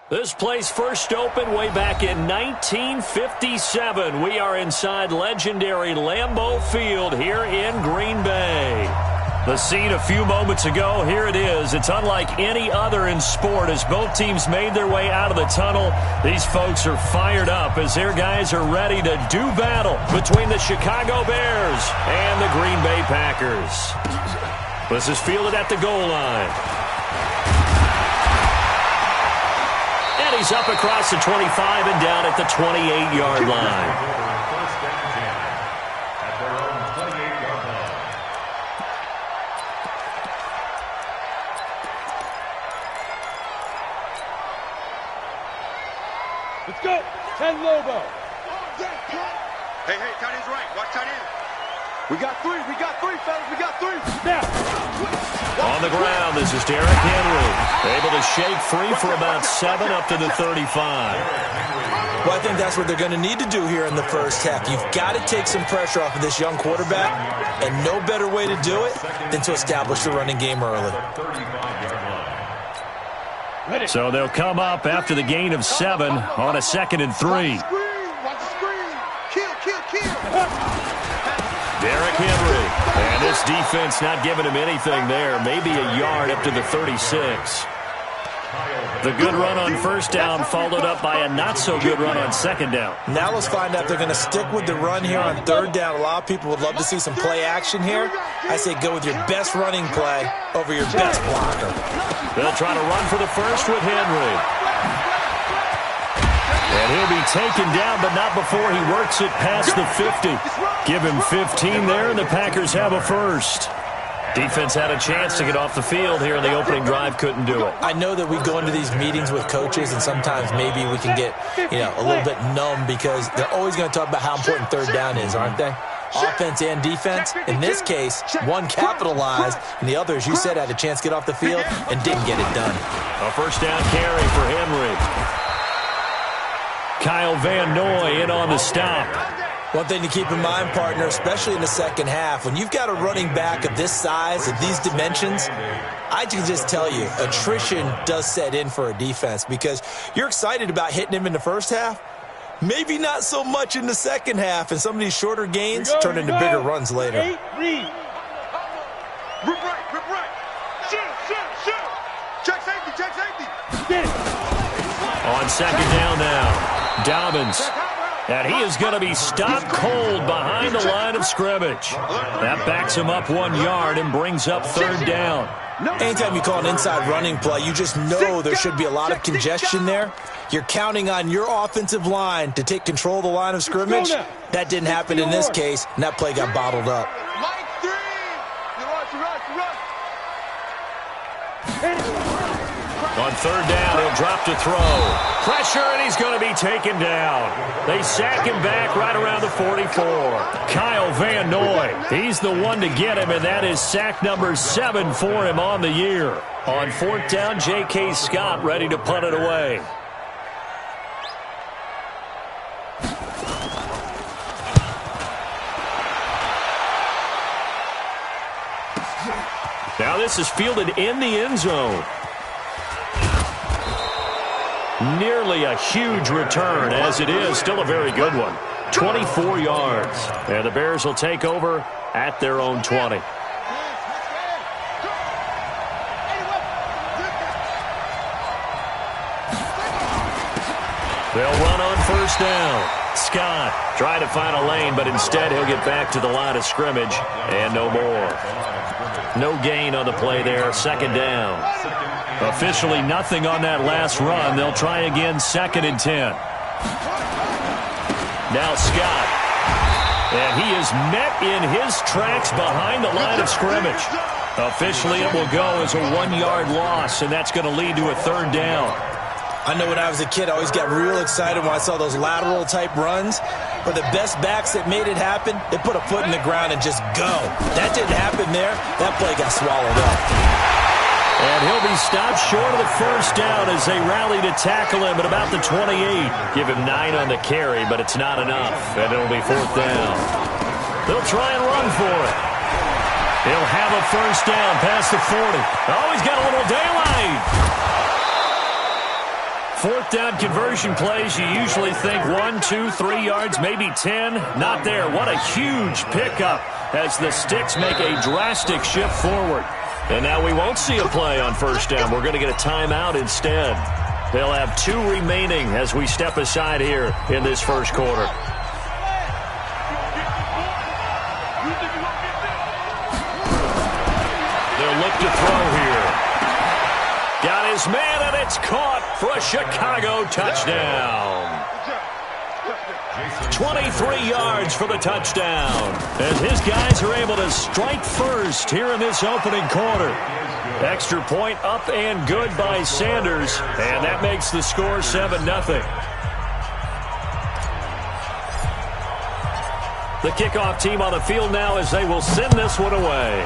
This place first opened way back in 1957. We are inside legendary Lambeau Field here in Green Bay. The scene a few moments ago, here it is. It's unlike any other in sport as both teams made their way out of the tunnel. These folks are fired up as their guys are ready to do battle between the Chicago Bears and the Green Bay Packers. This is fielded at the goal line. And he's up across the 25 and down at the 28-yard line. Let's go. 10 Lobo. Hey, tight end's right. Watch tight end. We got three, fellas. We got three. Now. On the ground, this is Derrick Henry. Able to shake free for about 7 up to the 35. Well, I think that's what they're going to need to do here in the first half. You've got to take some pressure off of this young quarterback, and no better way to do it than to establish the running game early. So they'll come up after the gain of 7 on a 2nd and 3. Watch the screen. Kill. Derrick Henry. And this defense not giving him anything there. Maybe a yard up to the 36. The good run on first down followed up by a not-so-good run on second down. Now let's find out if they're going to stick with the run here on third down. A lot of people would love to see some play action here. I say go with your best running play over your best blocker. They'll try to run for the first with Henry. And he'll be taken down, but not before he works it past the 50. Give him 15 there, and the Packers have a first. Defense had a chance to get off the field here in the opening drive, couldn't do it. I know that we go into these meetings with coaches, and sometimes maybe we can get, a little bit numb because they're always going to talk about how important third down is, aren't they? Offense and defense. In this case, one capitalized, and the other, as you said, had a chance to get off the field and didn't get it done. A first down carry for Henry. Kyle Van Noy in on the stop. One thing to keep in mind, partner, especially in the second half, when you've got a running back of this size, of these dimensions, I can just tell you, attrition does set in for a defense because you're excited about hitting him in the first half. Maybe not so much in the second half, and some of these shorter gains turn into bigger runs later. Rip right. Shoot. Check safety. On second down now, Dobbins. And he is going to be stopped cold behind the line of scrimmage. That backs him up 1 yard and brings up third down. Anytime you call an inside running play, you just know there should be a lot of congestion there. You're counting on your offensive line to take control of the line of scrimmage. That didn't happen in this case, and that play got bottled up. On third down, he'll drop to throw. Pressure, and he's going to be taken down. They sack him back right around the 44. Kyle Van Noy, he's the one to get him, and that is sack number 7 for him on the year. On fourth down, DeeScott ready to punt it away. Now this is fielded in the end zone. Nearly a huge return, as it is still a very good one. 24 yards. And the Bears will take over at their own 20. They'll run on first down. Scott trying to find a lane, but instead he'll get back to the line of scrimmage and no more. No gain on the play there. Second down. Officially nothing on that last run. They'll try again, 2nd and 10. Now Scott. And he is met in his tracks behind the line of scrimmage. Officially it will go as a 1-yard loss, and that's going to lead to a third down. I know when I was a kid, I always got real excited when I saw those lateral-type runs. But the best backs that made it happen, they put a foot in the ground and just go. That didn't happen there. That play got swallowed up. And he'll be stopped short of the first down as they rally to tackle him at about the 28. Give him 9 on the carry, but it's not enough. And it'll be fourth down. They'll try and run for it. He'll have a first down past the 40. Oh, he's got a little daylight. fourth down conversion plays, you usually think 1, 2, 3 yards, maybe 10. Not there. What a huge pickup as the Sticks make a drastic shift forward. And now we won't see a play on first down. We're going to get a timeout instead. They'll have 2 remaining as we step aside here in this first quarter. They'll look to throw here. Got his man, and it's caught for a Chicago touchdown. 23 yards for the touchdown. As his guys are able to strike first here in this opening quarter. Extra point up and good by Sanders, and that makes the score 7-0. The kickoff team on the field now as they will send this one away.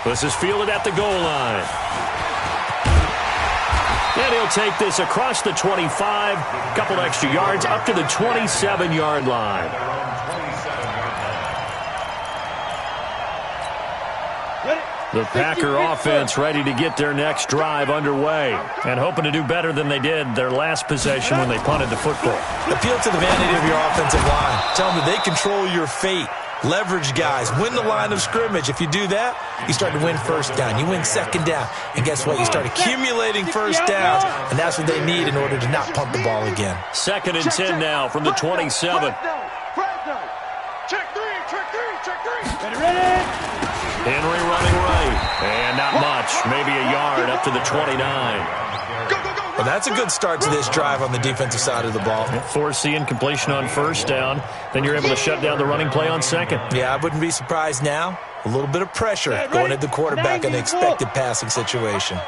This is fielded at the goal line. And he'll take this across the 25, couple extra yards up to the 27-yard line. The Packer offense ready to get their next drive underway and hoping to do better than they did their last possession when they punted the football. Appeal to the vanity of your offensive line. Tell them that they control your fate. Leverage guys. Win the line of scrimmage. If you do that, you start to win first down. You win second down. And guess what? You start accumulating first downs. And that's what they need in order to not punt the ball again. 2nd and 10 now from the 27. Check three. Henry running right. And not much. Maybe a yard up to the 29. Well, that's a good start to this drive on the defensive side of the ball. Force the incompletion on first down. Then you're able to shut down the running play on second. Yeah, I wouldn't be surprised now. A little bit of pressure going at the quarterback in the expected passing situation.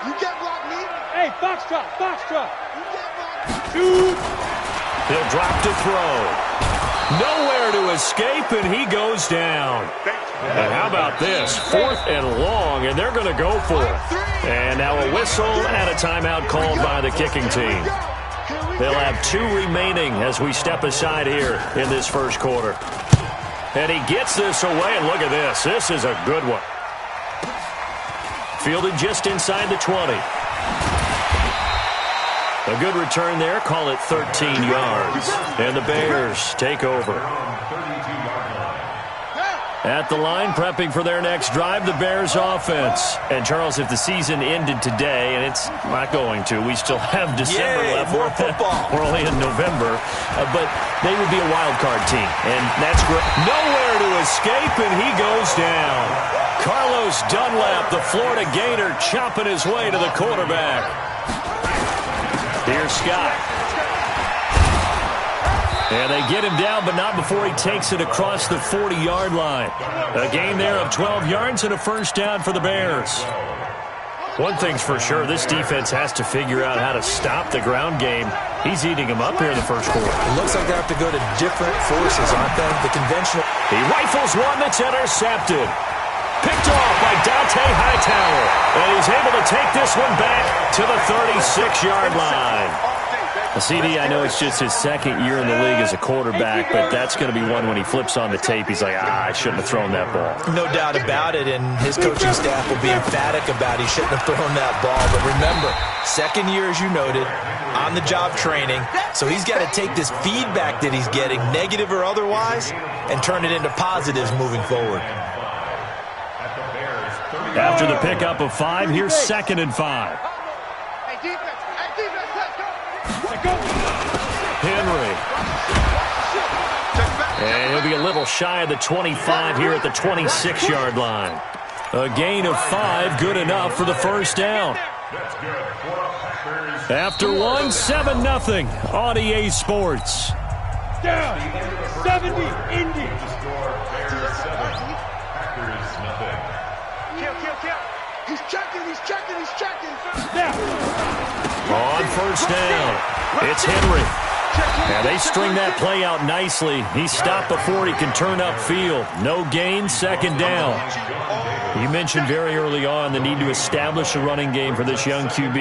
You get blocked, me. Hey, foxtrot. He'll drop to throw. Nowhere to escape, and he goes down. And how about this? 4th and long, and they're going to go for it. And now a whistle and a timeout called by the kicking team. They'll have 2 remaining as we step aside here in this first quarter. And he gets this away, and look at this. This is a good one. Fielded just inside the 20. A good return there. Call it 13 yards. And the Bears take over. At the line, prepping for their next drive, the Bears offense. And, Charles, if the season ended today, and it's not going to, we still have December left. More football. We're only in November. But they would be a wild card team, and that's great. Nowhere to escape, and he goes down. Carlos Dunlap, the Florida Gator, chopping his way to the quarterback. Here's Scott. And they get him down, but not before he takes it across the 40-yard line. A gain there of 12 yards and a first down for the Bears. One thing's for sure, this defense has to figure out how to stop the ground game. He's eating them up here in the first quarter. It looks like they have to go to different forces, aren't they? The conventional. He rifles one that's intercepted. Picked off by Dante Hightower. And he's able to take this one back to the 36-yard line. CD, I know it's just his 2nd year in the league as a quarterback, but that's going to be one when he flips on the tape. He's like, I shouldn't have thrown that ball. No doubt about it, and his coaching staff will be emphatic about he shouldn't have thrown that ball. But remember, 2nd year, as you noted, on-the-job training, so he's got to take this feedback that he's getting, negative or otherwise, and turn it into positives moving forward. After the pickup of 5, here's 2nd and 5. Henry. And he'll be a little shy of the 25 here at the 26-yard line. A gain of 5, good enough for the first down. After 1, 7-0 on EA Sports. Down. 70, Indy. Kill. He's checking. Now. On first down, it's Henry. And they string that play out nicely. He's stopped before he can turn upfield. No gain, 2nd down. You mentioned very early on the need to establish a running game for this young QB.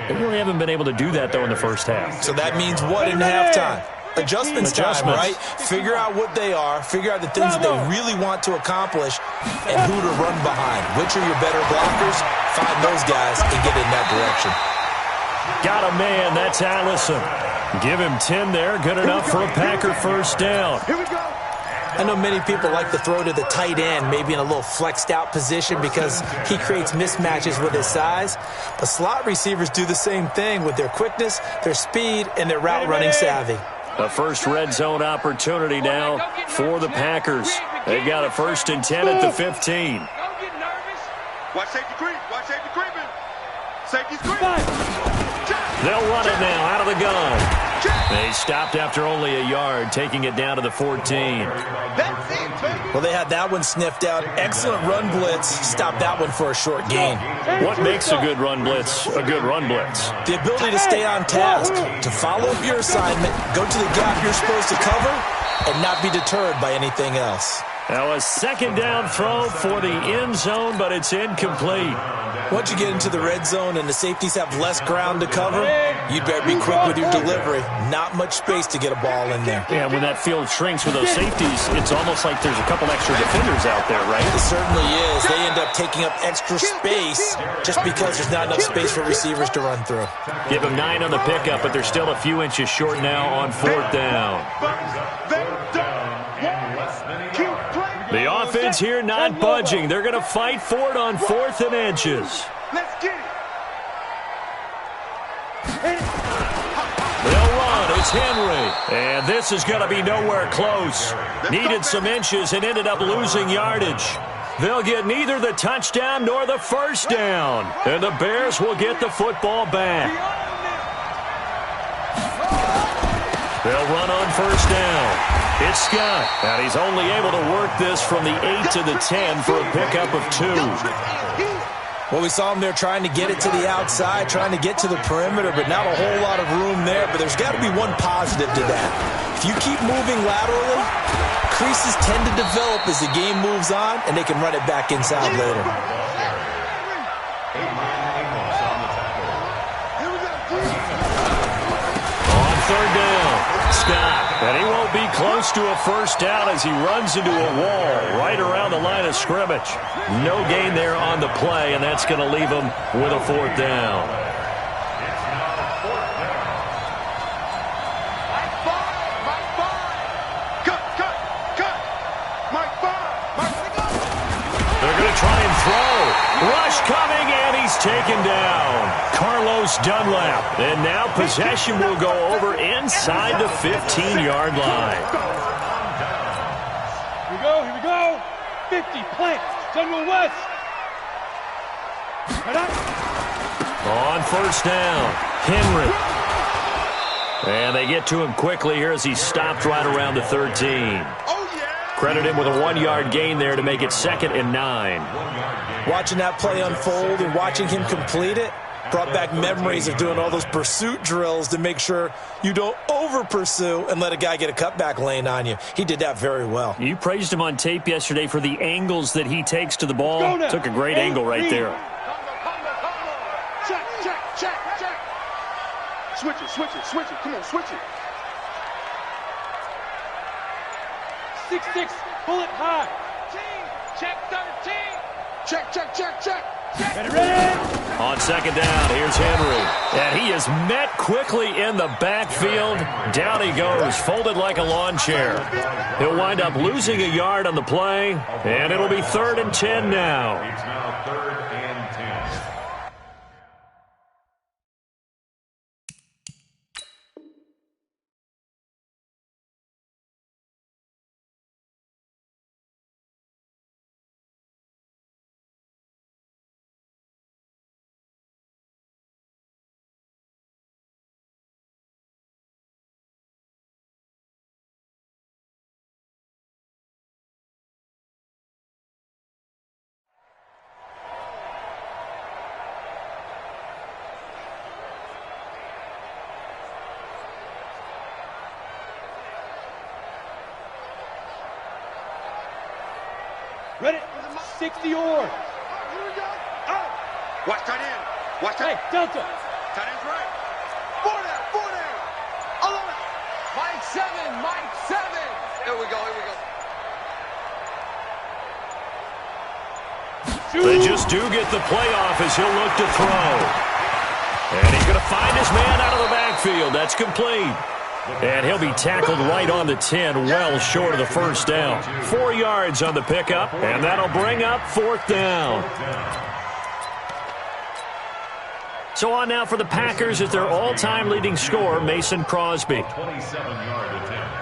They really haven't been able to do that, though, in the first half. So that means what in halftime? Adjustments time, right? Figure out what they are, figure out the things that they really want to accomplish, and who to run behind. Which are your better blockers? Find those guys and get in that direction. Got a man, that's Allison. Give him 10 there, good enough for a Packer first down. Here we go. I know many people like to throw to the tight end, maybe in a little flexed out position because he creates mismatches with his size. But slot receivers do the same thing with their quickness, their speed, and their route running savvy. A first red zone opportunity now for the Packers. They've got a 1st and 10 at the 15. Watch safety creep. Watch safety creeping. Safety's creeping. They'll run it now out of the gun. They stopped after only a yard, taking it down to the 14. That's it, baby. Well, they had that one sniffed out. Excellent run blitz. Stopped that one for a short gain. What makes a good run blitz a good run blitz? The ability to stay on task, to follow up your assignment, go to the gap you're supposed to cover, and not be deterred by anything else. Now a second down throw for the end zone, but it's incomplete. Once you get into the red zone and the safeties have less ground to cover, you'd better be quick with your delivery. Not much space to get a ball in there. Yeah, when that field shrinks with those safeties, it's almost like there's a couple extra defenders out there, right? It certainly is. They end up taking up extra space just because there's not enough space for receivers to run through. Give them 9 on the pickup, but they're still a few inches short now on 4th down. The offense here not budging. They're going to fight for it on 4th and inches. Let's get it. They'll run. It's Henry. And this is going to be nowhere close. Needed some inches and ended up losing yardage. They'll get neither the touchdown nor the first down. And the Bears will get the football back. They'll run on 1st down. It's Scott, and he's only able to work this from the 8 to the 10 for a pickup of 2. Well, we saw him there trying to get it to the outside, trying to get to the perimeter, but not a whole lot of room there. But there's got to be one positive to that. If you keep moving laterally, creases tend to develop as the game moves on, and they can run it back inside later. On 3rd down, Scott. And he won't be close to a first down as he runs into a wall right around the line of scrimmage. No gain there on the play, and that's going to leave him with a 4th down. They're going to try and throw. Rush coming, and he's taken down. Carlos Dunlap. And now possession will go over inside the 15-yard line. Here we go. 50, plant. General West. On 1st down, Henry. And they get to him quickly here as he stopped right around the 13. Credit him with a 1-yard gain there to make it 2nd and 9. Watching that play unfold and watching him complete it brought back memories of doing all those pursuit drills to make sure you don't over-pursue and let a guy get a cutback lane on you. He did that very well. You praised him on tape yesterday for the angles that he takes to the ball. Took a great angle right there. Check. Switch it. Come on, switch it. 6-6, pull it high. Check 13. Check. Ready. On 2nd down, here's Henry. And he is met quickly in the backfield. Down he goes, folded like a lawn chair. He'll wind up losing a yard on the play, and it'll be 3rd and 10 now. It's now 3rd and 10. Ready. 60 or. Watch tight end. Watch tight end. Delta. Tight end's right. 4 down. 5-7. They just do get the playoff as he'll look to throw. And he's going to find his man out of the backfield. That's complete. And he'll be tackled right on the 10, well short of the first down. 4 yards on the pickup, and that'll bring up 4th down. So on now for the Packers is their all-time leading scorer, Mason Crosby. 27-yard attempt.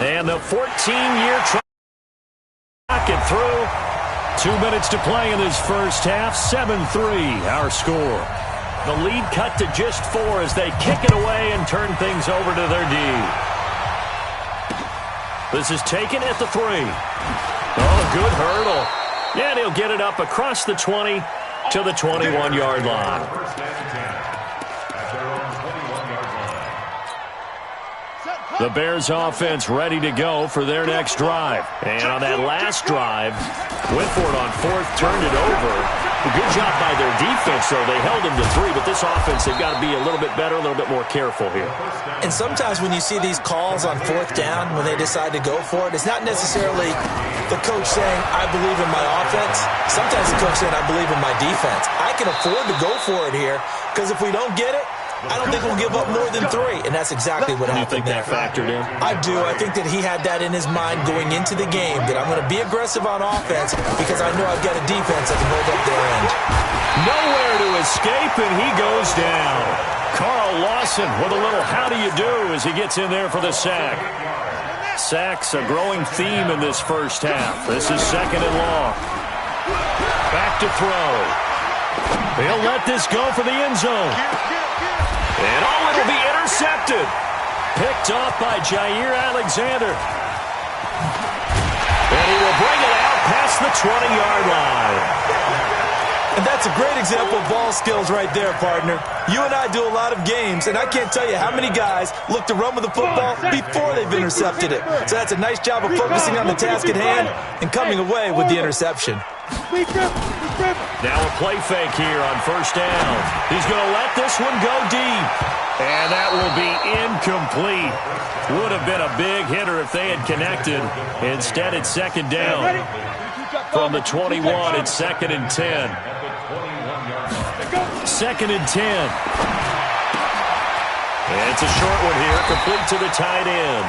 And the 14-year try it through. 2 minutes to play in this first half. 7-3 our score. The lead cut to just 4 as they kick it away and turn things over to their D. This is taken at the 3. Oh, good hurdle. And he'll get it up across the 20 to the 21-yard line. First and 10 at their own 21-yard line. The Bears offense ready to go for their next drive. And on that last drive, Whitford on 4th turned it over. Good job by their defense, though. They held them to 3, but this offense, they've got to be a little bit better, a little bit more careful here. And sometimes when you see these calls on 4th down, when they decide to go for it, it's not necessarily the coach saying, I believe in my offense. Sometimes the coach saying, I believe in my defense. I can afford to go for it here, because if we don't get it, I don't think we'll give up more than 3, and that's exactly what happened there. You think that factored in? I do. I think that he had that in his mind going into the game, that I'm going to be aggressive on offense because I know I've got a defense that can hold up their end. Nowhere to escape, and he goes down. Carl Lawson with a little how do you do as he gets in there for the sack. Sacks a growing theme in this first half. This is 2nd and long. Back to throw. He'll let this go for the end zone. And it'll be intercepted. Picked off by Jair Alexander. And he will bring it out past the 20-yard line. And that's a great example of ball skills right there, partner. You and I do a lot of games, and I can't tell you how many guys look to run with the football before they've intercepted it. So that's a nice job of focusing on the task at hand and coming away with the interception. Now a play fake here on 1st down. He's going to let this one go deep. And that will be incomplete. Would have been a big hitter if they had connected. Instead, it's 2nd down. From the 21, it's 2nd and 10. 2nd and 10. And it's a short one here, complete to the tight end.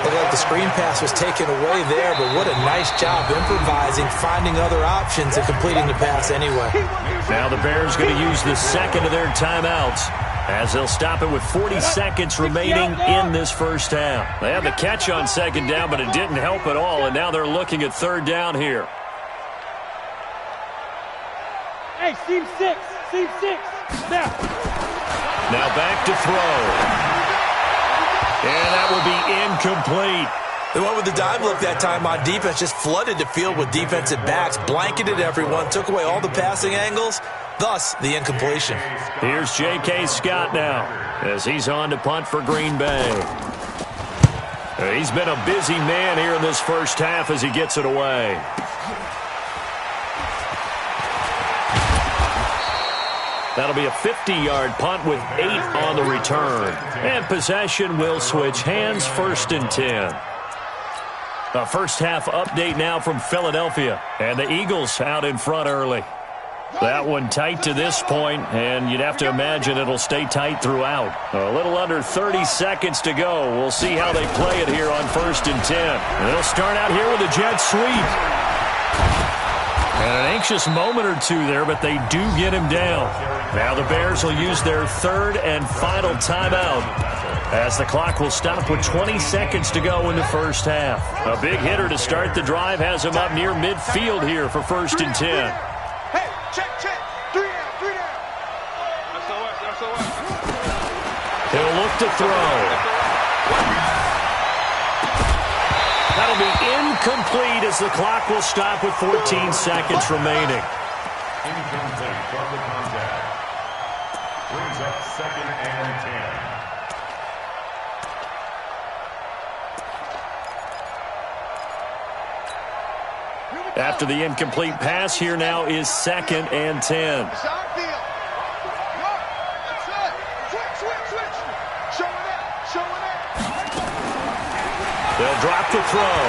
Looked like the screen pass was taken away there, but what a nice job improvising, finding other options, and completing the pass anyway. Now the Bears going to use the 2nd of their timeouts as they'll stop it with 40 seconds remaining in this first half. They had the catch on 2nd down, but it didn't help at all, and now they're looking at 3rd down here. Hey, seam 6. Now back to throw. And that will be incomplete. They went with the dime look that time on defense, just flooded the field with defensive backs, blanketed everyone, took away all the passing angles, thus the incompletion. Here's J.K. Scott now as he's on to punt for Green Bay. He's been a busy man here in this first half as he gets it away. That'll be a 50-yard punt with 8 on the return. And possession will switch hands, 1st and 10. A first half update now from Philadelphia. And the Eagles out in front early. That one tight to this point, and you'd have to imagine it'll stay tight throughout. A little under 30 seconds to go. We'll see how they play it here on 1st and 10. And they'll start out here with a jet sweep. And an anxious moment or two there, but they do get him down. Now the Bears will use their 3rd and final timeout as the clock will stop with 20 seconds to go in the first half. A big hitter to start the drive has him up near midfield here for 1st and 10. Hey, check. 3 down. SOS. He'll look to throw. That'll be incomplete as the clock will stop with 14 seconds remaining. Incomplete from the contact. Brings up 2nd and 10. After the incomplete pass, here now is 2nd and 10. It's our deal. That's it. Switch. Show it out. They'll drop the throw.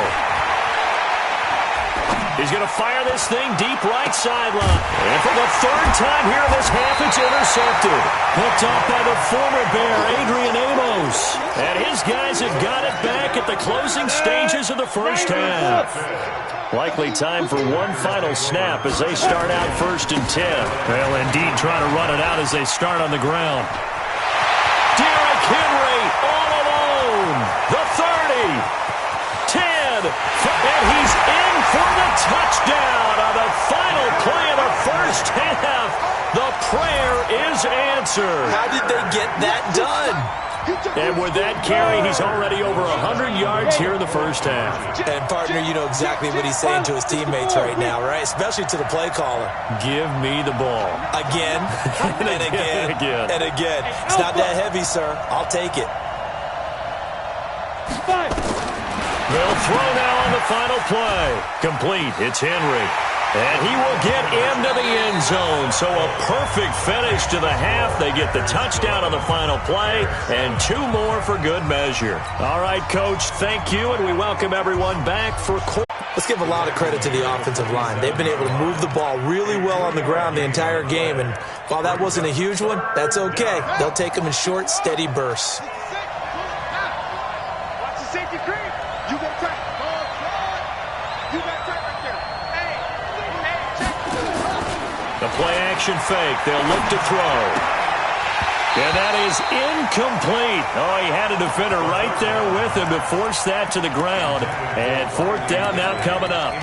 He's going to fire this thing deep right sideline. And for the third time here in this half, it's intercepted. Picked off by the former Bear, Adrian Amos. And his guys have got it back at the closing stages of the first half. Likely time for one final snap as they start out 1st and 10. Well, indeed, trying to run it out as they start on the ground. Derrick Henry all alone. The 30. 10, and he's in for the touchdown on the final play of the first half. The prayer is answered. How did they get that done? And with that carry, he's already over 100 yards here in the first half. And, partner, you know exactly what he's saying to his teammates right now, right? Especially to the play caller. Give me the ball. Again, and again, and again. It's not that heavy, sir. I'll take it. They'll throw now on the final play. Complete. It's Henry. And he will get into the end zone. So a perfect finish to the half. They get the touchdown on the final play, and 2 more for good measure. All right, Coach, thank you, and we welcome everyone back for Let's give a lot of credit to the offensive line. They've been able to move the ball really well on the ground the entire game, and while that wasn't a huge one, that's okay. They'll take them in short, steady bursts. Watch the safety creep. You got tight. You got tight right there. Hey, check. the play-action fake. They'll look to throw. And that is incomplete. Oh, he had a defender right there with him to force that to the ground. And 4th down now coming up.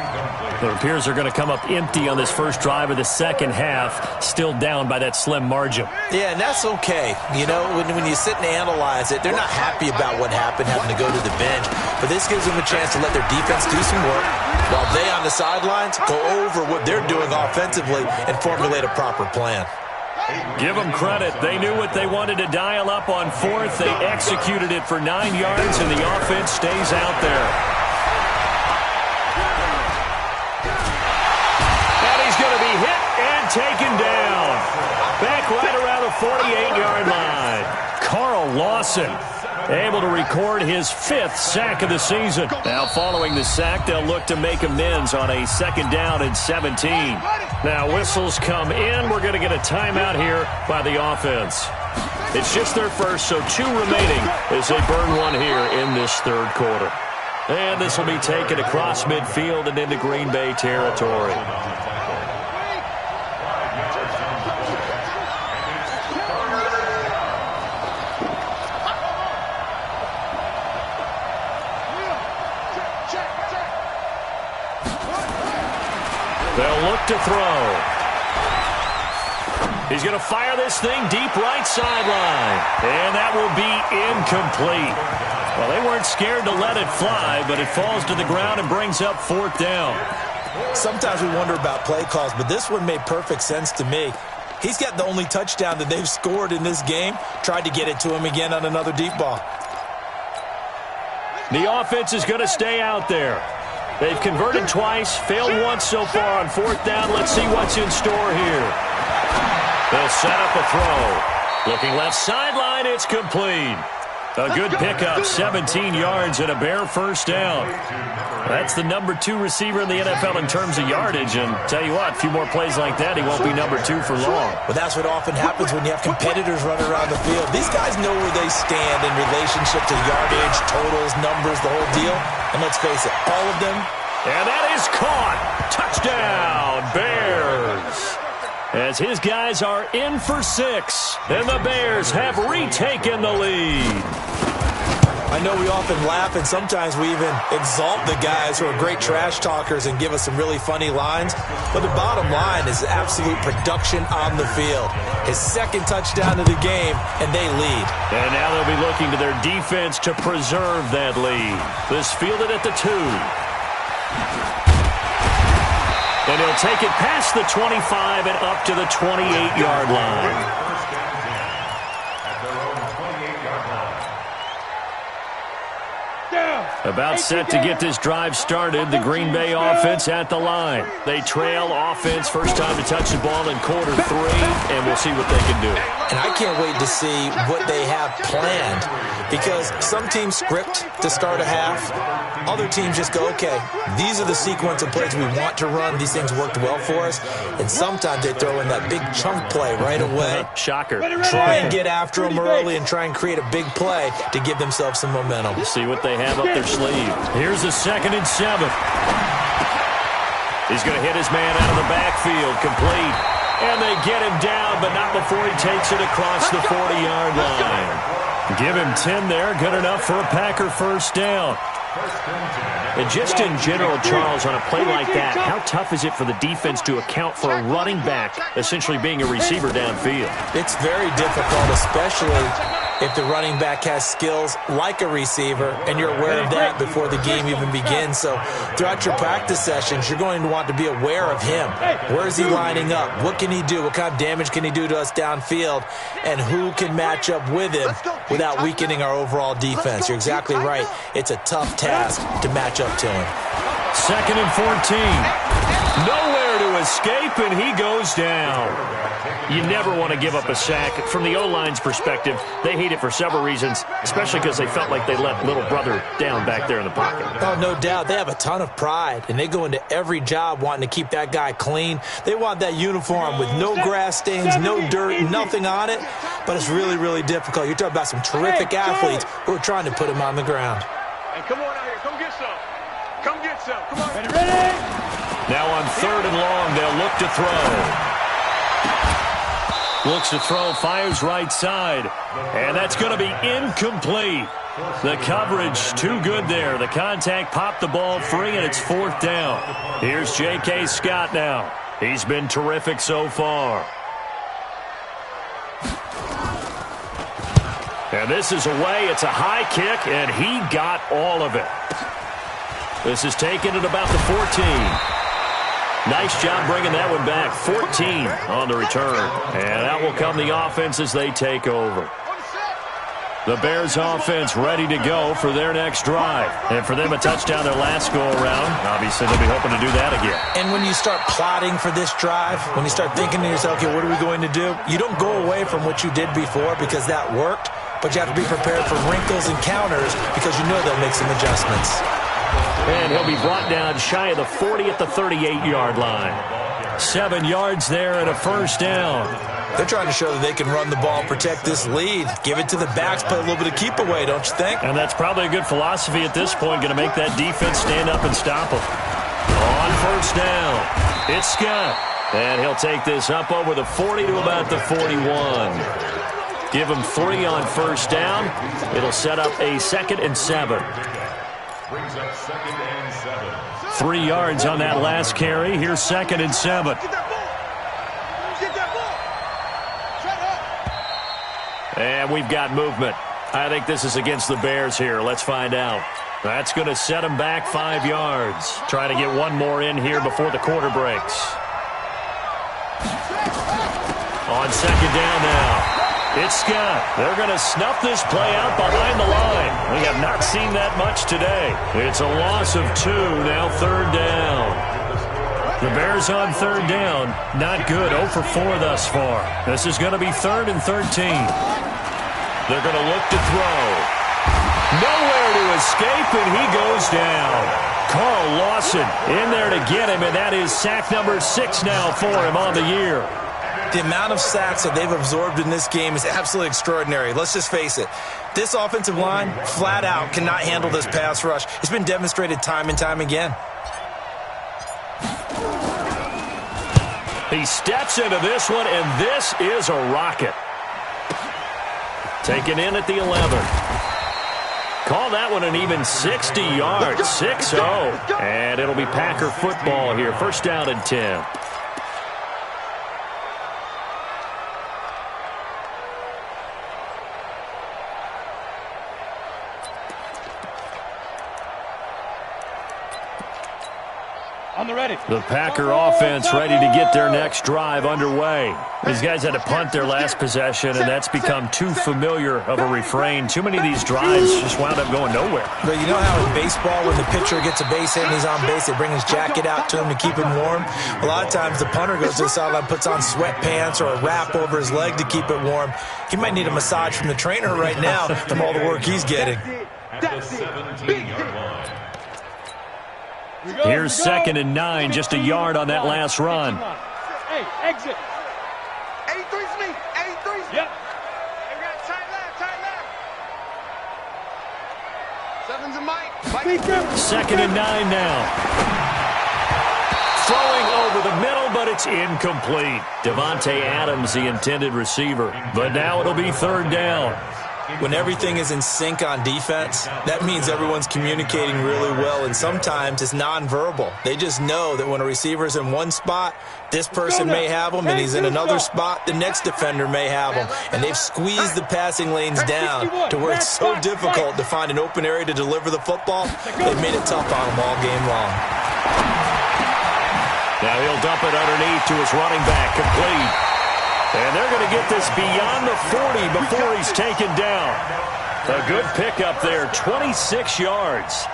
It appears they're going to come up empty on this first drive of the second half, still down by that slim margin. Yeah, and that's okay. You know, when you sit and analyze it, they're not happy about what happened, having to go to the bench. But this gives them a chance to let their defense do some work while they on the sidelines go over what they're doing offensively and formulate a proper plan. Give them credit. They knew what they wanted to dial up on 4th. They executed it for 9 yards, and the offense stays out there. And he's going to be hit and taken down. Back right around the 48-yard line. Carl Lawson able to record his 5th sack of the season. Now following the sack, they'll look to make amends on a 2nd down and 17. Now whistles come in. We're going to get a timeout here by the offense. It's just their first, so 2 remaining as they burn one here in this 3rd quarter. And this will be taken across midfield and into Green Bay territory. They'll look to throw. He's going to fire this thing deep right sideline. And that will be incomplete. Well, they weren't scared to let it fly, but it falls to the ground and brings up 4th down. Sometimes we wonder about play calls, but this one made perfect sense to me. He's got the only touchdown that they've scored in this game. Tried to get it to him again on another deep ball. The offense is going to stay out there. They've converted twice, failed once so far on 4th down. Let's see what's in store here. They'll set up a throw. Looking left sideline, it's complete. A good pickup, 17 yards and a bare first down. That's the number 2 receiver in the NFL in terms of yardage. And tell you what, a few more plays like that, he won't be number 2 for long. Well, that's what often happens when you have competitors running around the field. These guys know where they stand in relationship to yardage, totals, numbers, the whole deal. And let's face it, all of them. And that is caught. Touchdown, Bears. As his guys are in for 6. And the Bears have retaken the lead. I know we often laugh, and sometimes we even exalt the guys who are great trash talkers and give us some really funny lines. But the bottom line is absolute production on the field. His 2nd touchdown of the game, and they lead. And now they'll be looking to their defense to preserve that lead. This fielded at the 2. And he'll take it past the 25 and up to the 28-yard line. At their own 28-yard line. Down. About set to get this drive started. The Green Bay offense at the line. They trail offense. First time to touch the ball in quarter 3, and we'll see what they can do. And I can't wait to see what they have planned, because some teams script to start a half. Other teams just go, okay, these are the sequence of plays we want to run. These things worked well for us. And sometimes they throw in that big chunk play right away. Shocker. Try and get after them early and try and create a big play to give themselves some momentum. We'll see what they have up their sleeve. Here's a 2nd and 7. He's going to hit his man out of the backfield, complete. And they get him down, but not before he takes it across the 40-yard line. Give him 10 there, good enough for a Packer first down. And just in general, Charles, on a play like that, how tough is it for the defense to account for a running back essentially being a receiver downfield? It's very difficult, especially if the running back has skills like a receiver, and you're aware of that before the game even begins. So throughout your practice sessions, you're going to want to be aware of him. Where is he lining up? What can he do? What kind of damage can he do to us downfield? And who can match up with him without weakening our overall defense? You're exactly right. It's a tough task to match up to him. 2nd and 14. Nowhere to escape, and he goes down. You never want to give up a sack. From the O-line's perspective, they hate it for several reasons, especially because they felt like they let little brother down back there in the pocket. Oh, no doubt. They have a ton of pride, and they go into every job wanting to keep that guy clean. They want that uniform with no grass stains, no dirt, nothing on it, but it's really, really difficult. You're talking about some terrific athletes who are trying to put him on the ground. Hey, come on out here. Come get some. Come get some. Come on. Ready? Now on 3rd and long, they'll look to throw. Looks to throw, fires right side, and that's going to be incomplete. The coverage too good there. The contact popped the ball free, and it's 4th down. Here's DeeScott now. He's been terrific so far. And this is away. It's a high kick, and he got all of it. This is taken at about the 14. Nice job bringing that one back. 14 on the return. And out will come the offense as they take over. The Bears offense ready to go for their next drive. And for them, a touchdown their last go-around. Obviously, they'll be hoping to do that again. And when you start plotting for this drive, when you start thinking to yourself, okay, what are we going to do? You don't go away from what you did before because that worked, but you have to be prepared for wrinkles and counters because you know they'll make some adjustments. And he'll be brought down shy of the 40 at the 38-yard line. 7 yards there and a first down. They're trying to show that they can run the ball and protect this lead. Give it to the backs, play a little bit of keep away, don't you think? And that's probably a good philosophy at this point, going to make that defense stand up and stop them. On first down, it's Scott. And he'll take this up over the 40 to about the 41. Give him 3 on first down. It'll set up a 2nd and 7. Brings up 2nd and 7. 3 yards on that last carry. Here's 2nd and 7. Get that ball. Get that ball. Shut up. And we've got movement. I think this is against the Bears here. Let's find out. That's going to set them back 5 yards. Trying to get one more in here before the quarter breaks. On 2nd down now. It's Scott. They're going to snuff this play out behind the line. We have not seen that much today. It's a loss of 2, now 3rd down. The Bears on 3rd down. Not good, 0 for 4 thus far. This is going to be 3rd and 13. They're going to look to throw. Nowhere to escape, and he goes down. Carl Lawson in there to get him, and that is sack number 6 now for him on the year. The amount of sacks that they've absorbed in this game is absolutely extraordinary. Let's just face it. This offensive line, flat out, cannot handle this pass rush. It's been demonstrated time and time again. He steps into this one, and this is a rocket. Taken in at the 11. Call that one an even 60 yards, 6-0. And it'll be Packer football here. First down and 10. On the ready. The Packer offense ready to get their next drive underway. These guys had to punt their last possession, and that's become too familiar of a refrain. Too many of these drives just wound up going nowhere. But you know how in baseball, when the pitcher gets a base hit and he's on base, they bring his jacket out to him to keep him warm? A lot of times the punter goes to the sideline, puts on sweatpants or a wrap over his leg to keep it warm. He might need a massage from the trainer right now from all the work he's getting. At the 17-yard line. Here's 2nd and 9, just a yard on that last run. Hey, exit. 83's me. 83's me. Yep. Hey, we got tight left. Seven's a Mike. Speak them. 2nd and 9 now. Throwing over the middle, but it's incomplete. Devontae Adams, the intended receiver. But now it'll be 3rd down. When everything is in sync on defense, that means everyone's communicating really well, and sometimes it's nonverbal. They just know that when a receiver's in one spot, this person may have him, and he's in another spot, the next defender may have him. And they've squeezed the passing lanes down to where it's so difficult to find an open area to deliver the football. They've made it tough on them all game long. Now he'll dump it underneath to his running back, complete. And they're going to get this beyond the 40 before he's taken down. A good pickup there, 26 yards.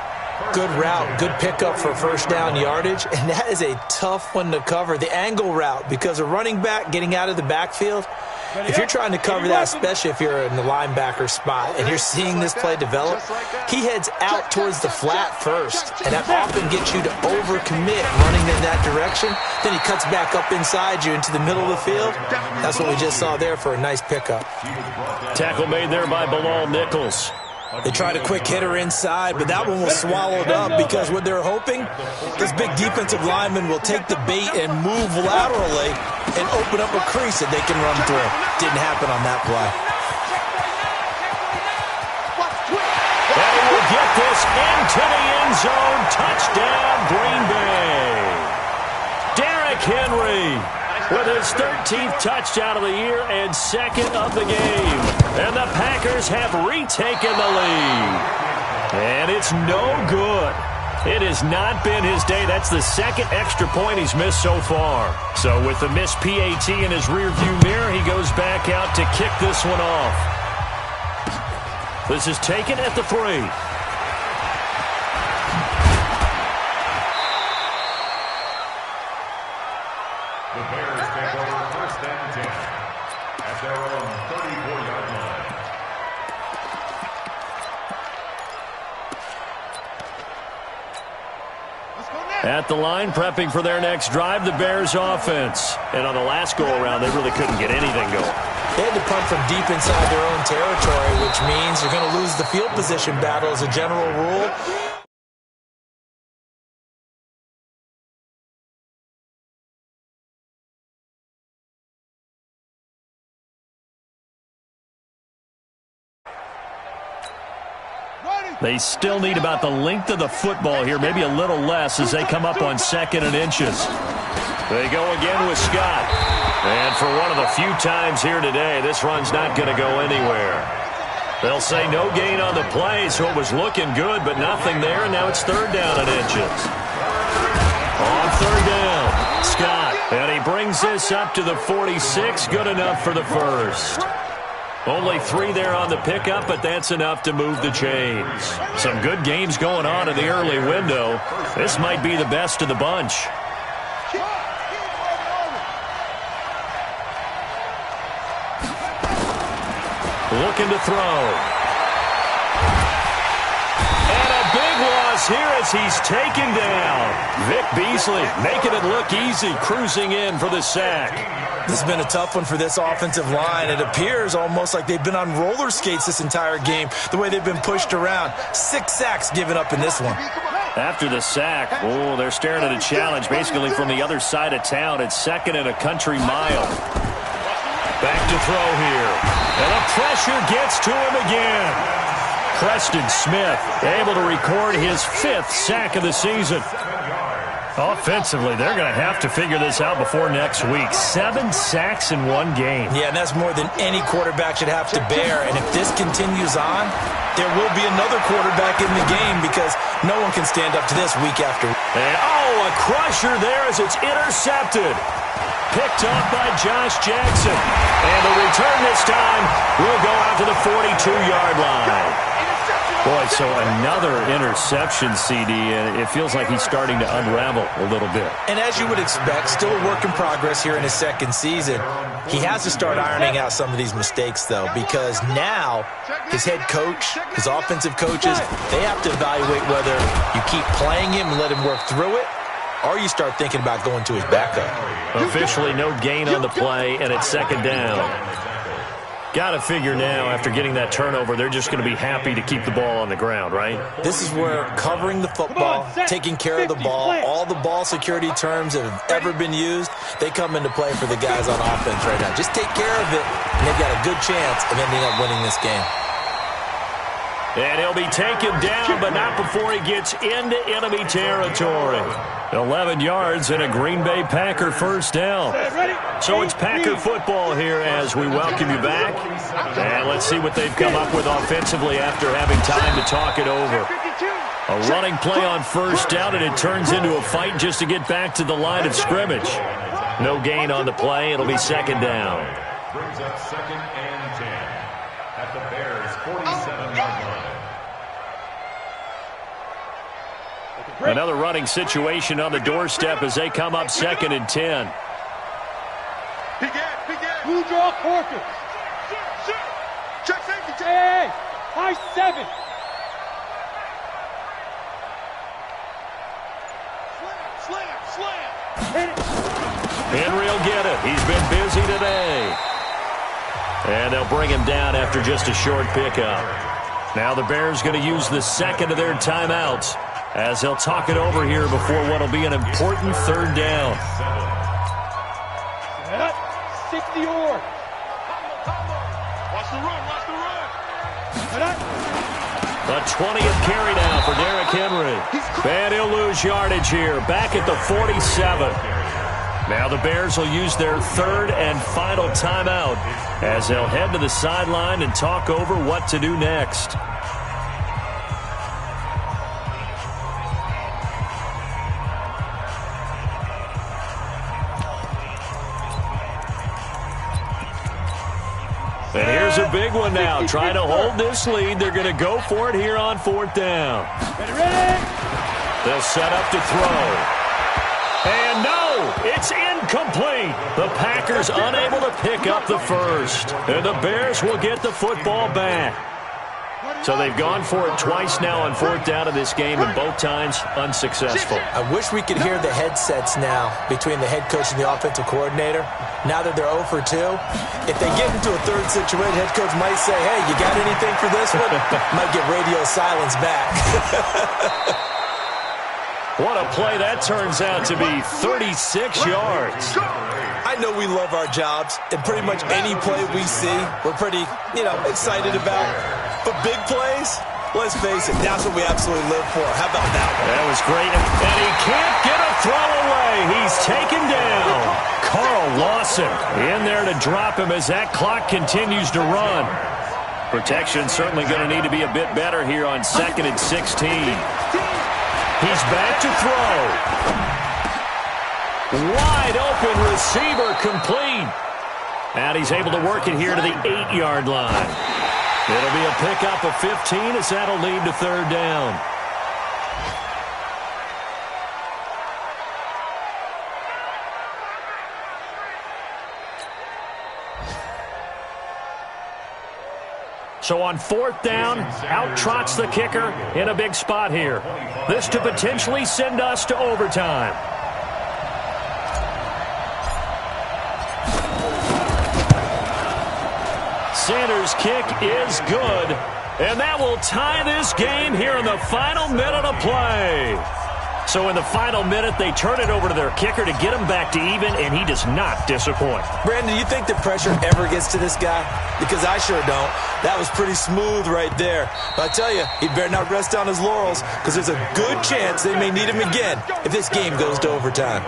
Good route, good pickup for first down yardage, and that is a tough one to cover, the angle route, because a running back getting out of the backfield, if you're trying to cover that, especially if you're in the linebacker spot and you're seeing this play develop, he heads out towards the flat first, and that often gets you to overcommit running in that direction. Then he cuts back up inside you into the middle of the field. That's what we just saw there for a nice pickup. Tackle made there by Bilal Nichols. They tried a quick hitter inside, but that one was swallowed up because what they're hoping, this big defensive lineman will take the bait and move laterally and open up a crease that they can run through. Didn't happen on that play. And he will get this into the end zone. Touchdown, Green Bay. Derrick Henry with his 13th touchdown of the year and 2nd of the game. And the Packers have retaken the lead. And it's no good. It has not been his day. That's the 2nd extra point he's missed so far. So with the missed PAT in his rearview mirror, he goes back out to kick this one off. This is taken at the 3. The Bears take over 1st and 10 at their own 34-yard line. At the line, prepping for their next drive, the Bears offense. And on the last go-around, they really couldn't get anything going. They had to punt from deep inside their own territory, which means you're going to lose the field position battle as a general rule. They still need about the length of the football here, maybe a little less as they come up on 2nd and inches. They go again with Scott. And for one of the few times here today, this run's not going to go anywhere. They'll say no gain on the play, so it was looking good, but nothing there, and now it's 3rd down and inches. On 3rd down, Scott. And he brings this up to the 46, good enough for the first. Only 3 there on the pickup, but that's enough to move the chains. Some good games going on in the early window. This might be the best of the bunch. Looking to throw. And a big loss here as he's taken down. Vic Beasley making it look easy, cruising in for the sack. This has been a tough one for this offensive line. It appears almost like they've been on roller skates this entire game, the way they've been pushed around. 6 sacks given up in this one. After the sack, oh, they're staring at a challenge basically from the other side of town. It's 2nd and a country mile. Back to throw here. And the pressure gets to him again. Preston Smith able to record his 5th sack of the season. Offensively, they're going to have to figure this out before next week. 7 sacks in one game. Yeah, and that's more than any quarterback should have to bear. And if this continues on, there will be another quarterback in the game because no one can stand up to this week after. And, a crusher there as it's intercepted. Picked up by Josh Jackson. And the return this time will go out to the 42-yard line. Boy, so another interception, CD, and it feels like he's starting to unravel a little bit. And as you would expect, still a work in progress here in his second season. He has to start ironing out some of these mistakes, though, because now his head coach, his offensive coaches, they have to evaluate whether you keep playing him and let him work through it, or you start thinking about going to his backup. Officially no gain on the play, and it's second down. Got to figure now, after getting that turnover, they're just going to be happy to keep the ball on the ground, right? This is where covering the football, taking care of the ball, all the ball security terms that have ever been used, they come into play for the guys on offense right now. Just take care of it, and they've got a good chance of ending up winning this game. And he'll be taken down, but not before he gets into enemy territory. 11 yards and a Green Bay Packer first down. So it's Packer football here as we welcome you back. And let's see what they've come up with offensively after having time to talk it over. A running play on first down, and it turns into a fight just to get back to the line of scrimmage. No gain on the play. It'll be second down. Brings up second and 10 at the Bears' 47-yard line. Another running situation on the doorstep as they come up second and 10. Blue draw quarter. Check safety. Hey, high 7. Slam. Hit it. Henry will get it. He's been busy today. And they'll bring him down after just a short pickup. Now the Bears going to use the second of their timeouts as they'll talk it over here before what will be an important third down. 60 or. Watch the run. The 20th carry now for Derrick Henry. And he'll lose yardage here, back at the 47. Now the Bears will use their third and final timeout as they'll head to the sideline and talk over what to do next. And here's a big one now. Trying to hold this lead. They're going to go for it here on fourth down. Ready. They'll set up to throw. And no, it's incomplete. The Packers unable to pick up the first. And the Bears will get the football back. So they've gone for it twice now on fourth down in this game, and both times unsuccessful. I wish we could hear the headsets now between the head coach and the offensive coordinator. Now that they're 0 for 2, if they get into a third situation, head coach might say, hey, you got anything for this one? Might get radio silence back. What a play that turns out to be, 36 yards. I know we love our jobs, and pretty much any play we see, we're pretty, excited about. But big plays, let's face it, that's what we absolutely live for. How about that one? That was great. And he can't get a throw away. He's taken down. Carl Lawson in there to drop him as that clock continues to run. Protection certainly going to need to be a bit better here on 2nd and 16. He's back to throw. Wide open receiver complete. And he's able to work it here to the 8-yard line. It'll be a pickup of 15 as that'll lead to third down. So on fourth down, out trots the kicker in a big spot here. This to potentially send us to overtime. Sanders' kick is good, and that will tie this game here in the final minute of play. So in the final minute, they turn it over to their kicker to get him back to even, and he does not disappoint. Brandon, do you think the pressure ever gets to this guy? Because I sure don't. That was pretty smooth right there. But I tell you, he better not rest on his laurels, because there's a good chance they may need him again if this game goes to overtime.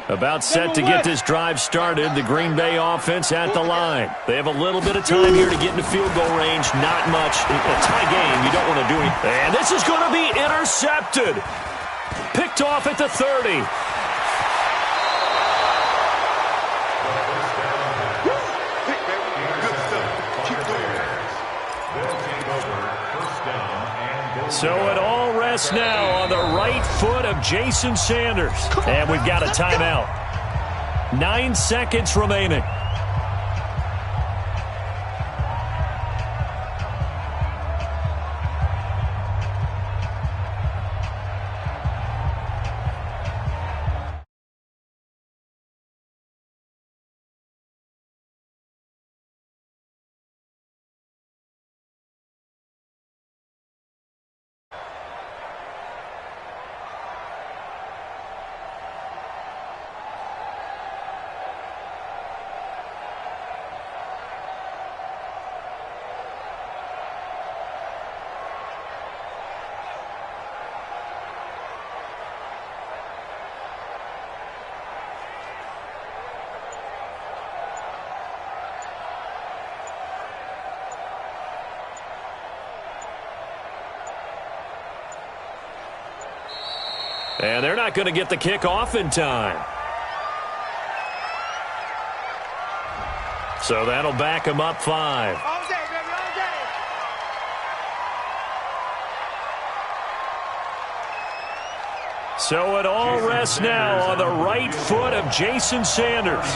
About set to get this drive started. The Green Bay offense at the line. They have a little bit of time here to get into field goal range. Not much. A tie game, you don't want to do anything. And this is going to be intercepted. Picked off at the 30. So it all rests now on the right foot of Jason Sanders. And we've got a timeout. 9 seconds remaining. And they're not going to get the kickoff in time. So that'll back them up 5. All day, baby, all day. So it all rests now on the right foot of Jason Sanders.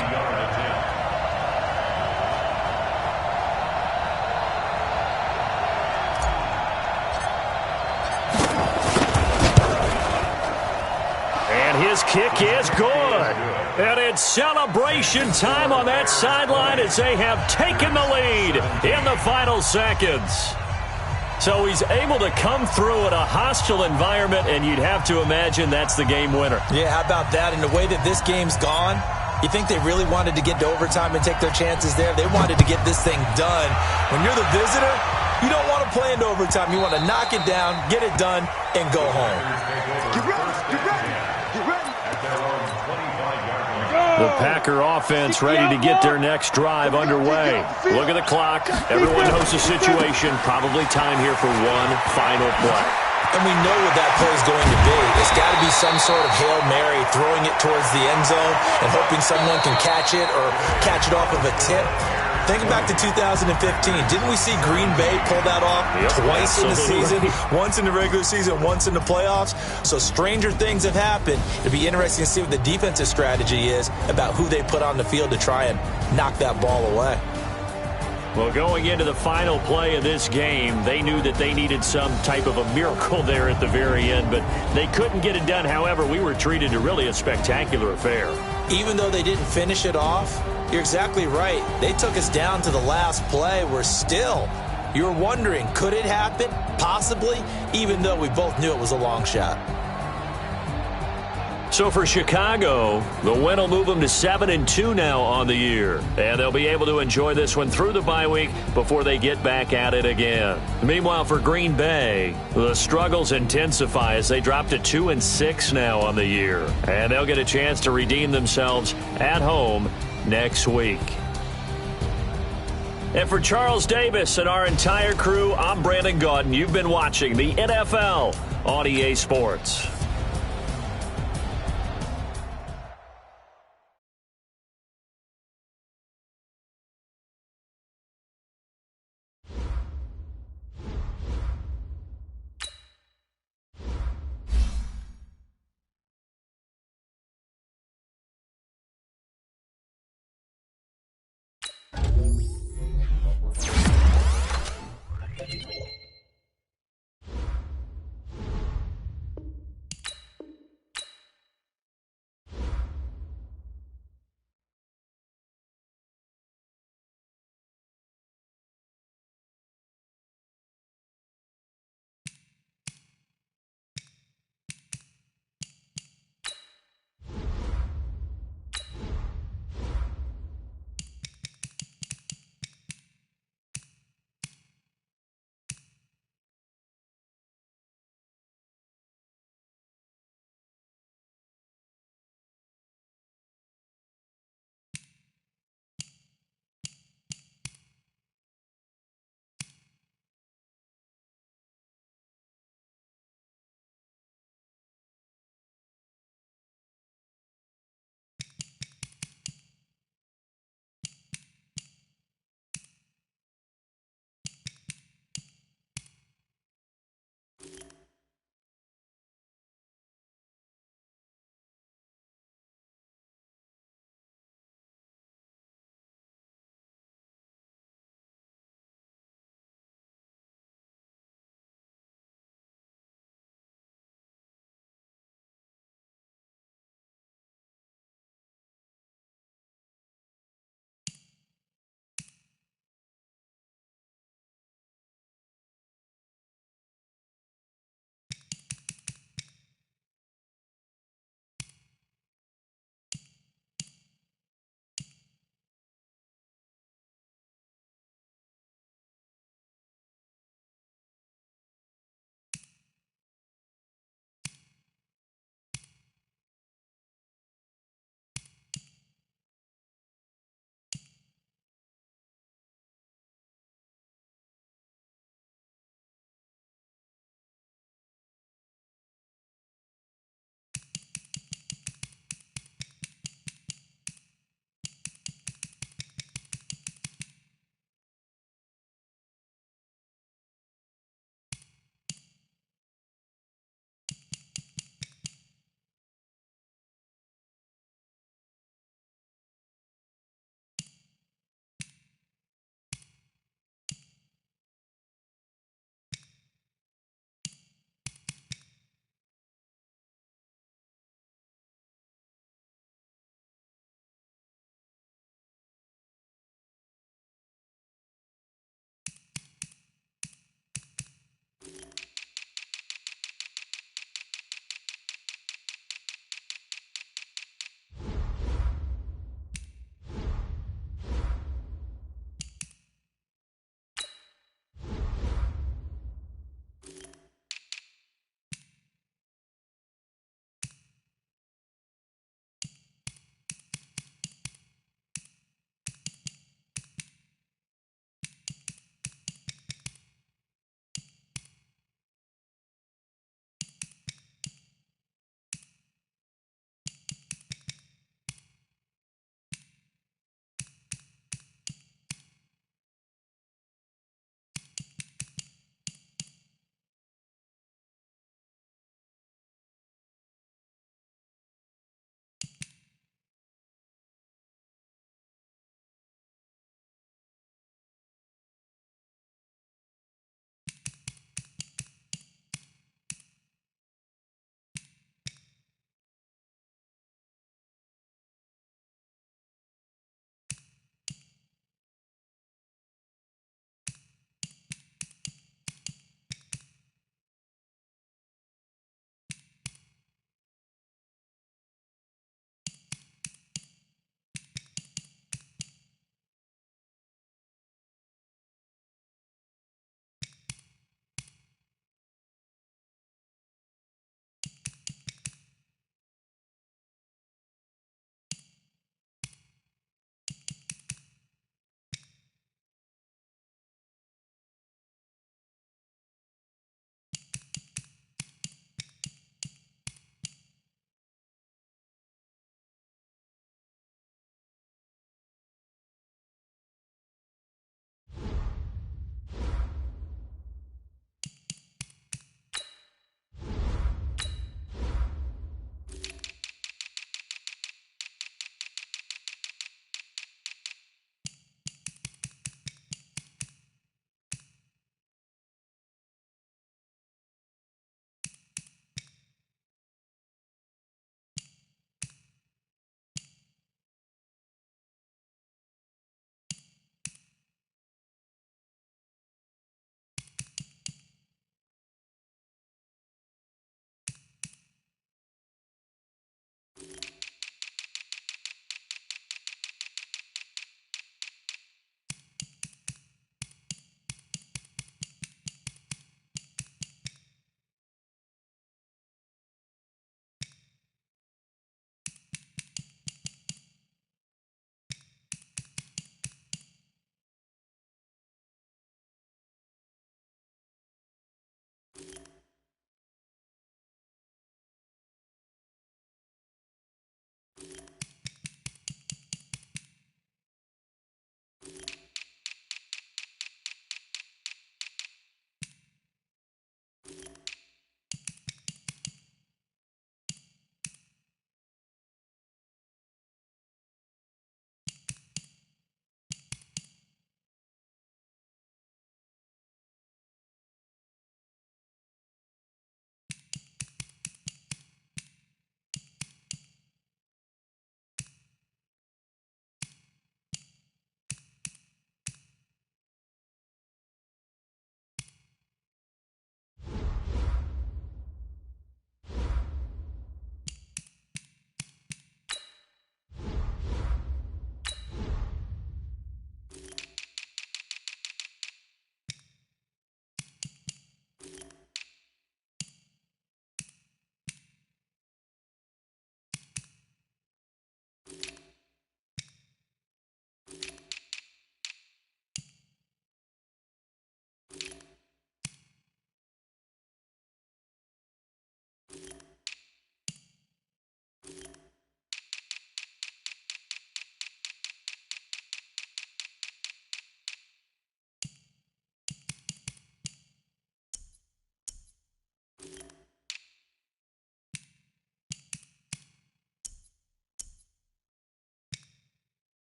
His kick is good. And it's celebration time on that sideline as they have taken the lead in the final seconds. So he's able to come through in a hostile environment, and you'd have to imagine that's the game winner. Yeah, how about that? In the way that this game's gone, you think they really wanted to get to overtime and take their chances there? They wanted to get this thing done. When you're the visitor, you don't want to play into overtime. You want to knock it down, get it done, and go home. Get ready, get ready. The Packer offense ready to get their next drive underway. Look at the clock. Everyone knows the situation. Probably time here for one final play. And we know what that play is going to be. It's got to be some sort of Hail Mary, throwing it towards the end zone and hoping someone can catch it or catch it off of a tip. Think back to 2015. Didn't we see Green Bay pull that off twice in the season? Once in the regular season, once in the playoffs. So stranger things have happened. It'd be interesting to see what the defensive strategy is about who they put on the field to try and knock that ball away. Well, going into the final play of this game, they knew that they needed some type of a miracle there at the very end, but they couldn't get it done. However, we were treated to really a spectacular affair. Even though they didn't finish it off, you're exactly right. They took us down to the last play. We're still, you're wondering, could it happen? Possibly, even though we both knew it was a long shot. So for Chicago, the win will move them to 7-2 now on the year. And they'll be able to enjoy this one through the bye week before they get back at it again. Meanwhile, for Green Bay, the struggles intensify as they drop to 2-6 now on the year. And they'll get a chance to redeem themselves at home next week. And for Charles Davis and our entire crew, I'm Brandon Gaudin. You've been watching the NFL on EA Sports.